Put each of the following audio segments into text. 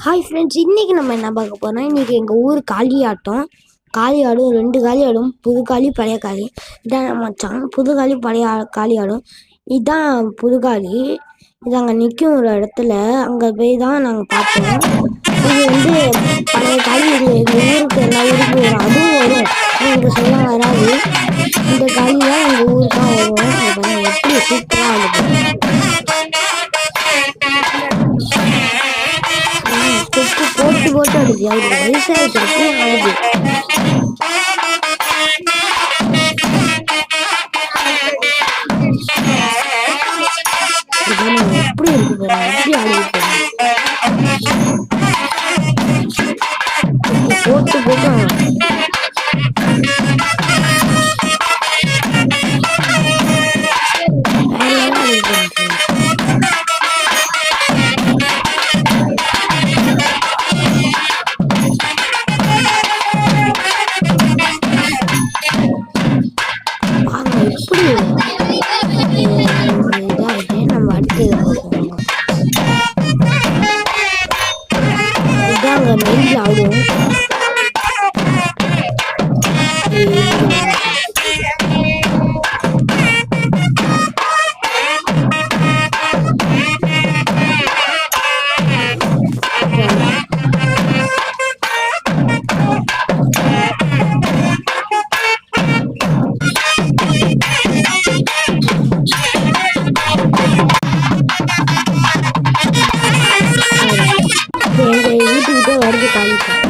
Hi friends, இன்றைக்கி நம்ம என்ன பார்க்க போகிறோம்னா, இன்றைக்கி எங்கள் ஊர் காளியாட்டம். காளியாடும் 2 காளியாடும், புது காளி பழைய காளி. இதான் மச்சான் புது காளி பழைய காளியாடும். இதுதான் புது காளி. இது அங்கே நிற்கும் ஒரு இடத்துல. அங்கே போய் தான் நாங்கள் பார்த்தோம். இது பழைய காளி. இது எங்கள் ஊருக்கு எல்லா ஊருக்கும் வரும். அதுவும் வரும், எங்கள் சொல்ல வராது. இந்த காளி தான் எங்கள் ஊருக்கு தான் வரும். எப்படி சூப்பராக இருக்கும். போட்டு அடிச்சு அவருக்கு வயசாகிட்டு ஆகுது. எப்படி இருக்கு பாரு, எப்படி ஆடிட்டு போட்டு நம்ம அடுத்தது இதாங்க நெல் ஆடும். வீட்டுக்கிட்டே வருது காணிப்பேன்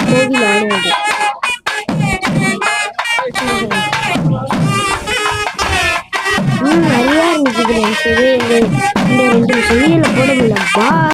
கோவில் ஆடுவது. நிறையா இருந்துச்சு. இந்த 2 செய்யல போட முடியல.